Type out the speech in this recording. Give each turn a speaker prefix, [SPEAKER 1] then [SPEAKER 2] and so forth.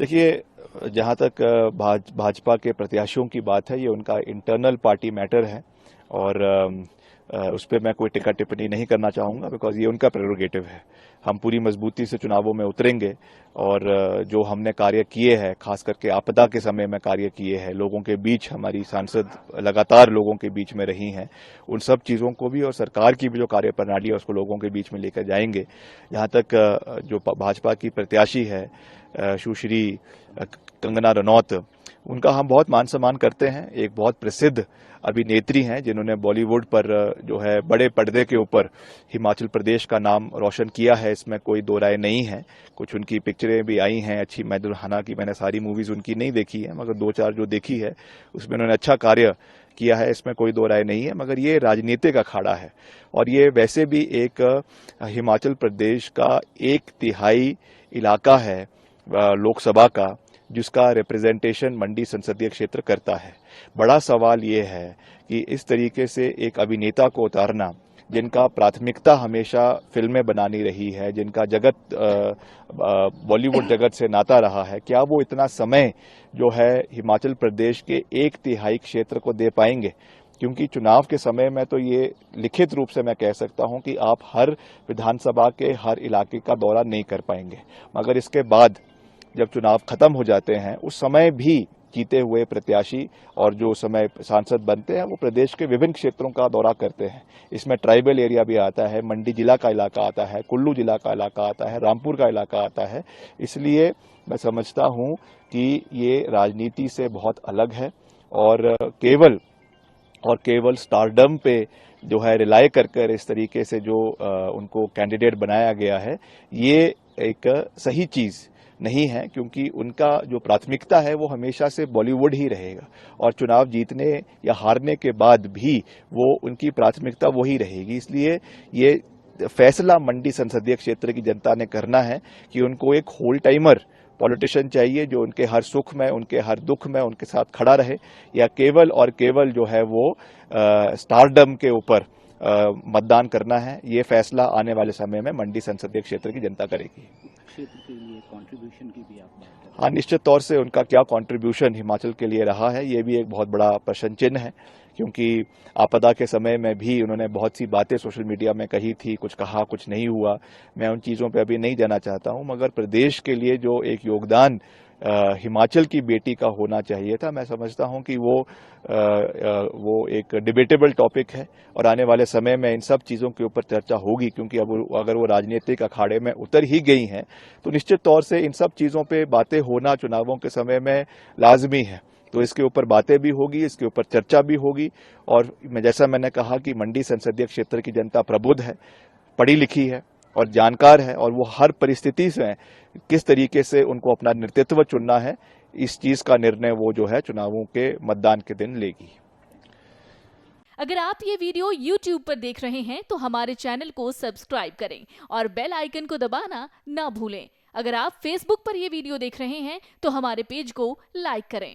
[SPEAKER 1] देखिए, जहाँ तक भाजपा के प्रत्याशियों की बात है, ये उनका इंटरनल पार्टी मैटर है और उस पर मैं कोई टिक्का टिप्पणी नहीं करना चाहूँगा, बिकॉज ये उनका प्रेरोगेटिव है। हम पूरी मजबूती से चुनावों में उतरेंगे और जो हमने कार्य किए हैं, खास करके आपदा के समय में कार्य किए हैं, लोगों के बीच हमारी सांसद लगातार लोगों के बीच में रही हैं, उन सब चीज़ों को भी और सरकार की भी जो कार्य प्रणाली है उसको लोगों के बीच में लेकर जाएंगे। यहाँ तक जो भाजपा की प्रत्याशी है सुश्री कंगना रनौत, उनका हम बहुत मान सम्मान करते हैं। एक बहुत प्रसिद्ध अभिनेत्री हैं जिन्होंने बॉलीवुड पर जो है बड़े पर्दे के ऊपर हिमाचल प्रदेश का नाम रोशन किया है, इसमें कोई दो राय नहीं है। कुछ उनकी पिक्चरें भी आई हैं अच्छी, मैं दुल्हना की मैंने सारी मूवीज उनकी नहीं देखी है, मगर दो चार जो देखी है उसमें उन्होंने अच्छा कार्य किया है, इसमें कोई दो राय नहीं है। मगर ये राजनीतिक अखाड़ा है और ये वैसे भी एक हिमाचल प्रदेश का 1/3 इलाका है लोकसभा का, जिसका रिप्रेजेंटेशन मंडी संसदीय क्षेत्र करता है। बड़ा सवाल ये है कि इस तरीके से एक अभिनेता को उतारना, जिनका प्राथमिकता हमेशा फिल्में बनानी रही है, जिनका जगत बॉलीवुड जगत से नाता रहा है, क्या वो इतना समय जो है हिमाचल प्रदेश के 1/3 क्षेत्र को दे पाएंगे? क्योंकि चुनाव के समय में तो ये लिखित रूप से मैं कह सकता हूं कि आप हर विधानसभा के हर इलाके का दौरा नहीं कर पाएंगे, मगर इसके बाद जब चुनाव खत्म हो जाते हैं उस समय भी जीते हुए प्रत्याशी और जो समय सांसद बनते हैं वो प्रदेश के विभिन्न क्षेत्रों का दौरा करते हैं। इसमें ट्राइबल एरिया भी आता है, मंडी जिला का इलाका आता है, कुल्लू जिला का इलाका आता है, रामपुर का इलाका आता है। इसलिए मैं समझता हूं कि ये राजनीति से बहुत अलग है और केवल स्टारडम पे जो है रिलाय कर इस तरीके से जो उनको कैंडिडेट बनाया गया है, ये एक सही चीज नहीं है, क्योंकि उनका जो प्राथमिकता है वो हमेशा से बॉलीवुड ही रहेगा और चुनाव जीतने या हारने के बाद भी वो उनकी प्राथमिकता वही रहेगी। इसलिए ये फैसला मंडी संसदीय क्षेत्र की जनता ने करना है कि उनको एक होल टाइमर पॉलिटिशियन चाहिए जो उनके हर सुख में, उनके हर दुख में उनके साथ खड़ा रहे, या केवल और केवल जो है वो स्टारडम के ऊपर मतदान करना है। ये फैसला आने वाले समय में मंडी संसदीय क्षेत्र की जनता करेगी।
[SPEAKER 2] क्षेत्र के लिए कंट्रीब्यूशन की भी आप बात करें।
[SPEAKER 1] हाँ, निश्चित तौर से उनका क्या कंट्रीब्यूशन हिमाचल के लिए रहा है, ये भी एक बहुत बड़ा प्रश्न चिन्ह है, क्योंकि आपदा के समय में भी उन्होंने बहुत सी बातें सोशल मीडिया में कही थी, कुछ कहा, कुछ नहीं हुआ। मैं उन चीज़ों पे अभी नहीं जाना चाहता हूं, मगर प्रदेश के लिए जो एक योगदान हिमाचल की बेटी का होना चाहिए था, मैं समझता हूं कि वो एक डिबेटेबल टॉपिक है और आने वाले समय में इन सब चीज़ों के ऊपर चर्चा होगी, क्योंकि अब अगर वो राजनीतिक अखाड़े में उतर ही गई हैं तो निश्चित तौर से इन सब चीज़ों पे बातें होना चुनावों के समय में लाजमी है। तो इसके ऊपर बातें भी होगी, इसके ऊपर चर्चा भी होगी और जैसा मैंने कहा कि मंडी संसदीय क्षेत्र की जनता प्रबुद्ध है, पढ़ी लिखी है और जानकार है, और वो हर परिस्थिति से किस तरीके से उनको अपना नेतृत्व चुनना है, इस चीज का निर्णय वो जो है चुनावों के मतदान के दिन लेगी।
[SPEAKER 3] अगर आप ये वीडियो YouTube पर देख रहे हैं तो हमारे चैनल को सब्सक्राइब करें और बेल आइकन को दबाना ना भूलें। अगर आप Facebook पर ये वीडियो देख रहे हैं तो हमारे पेज को लाइक करें।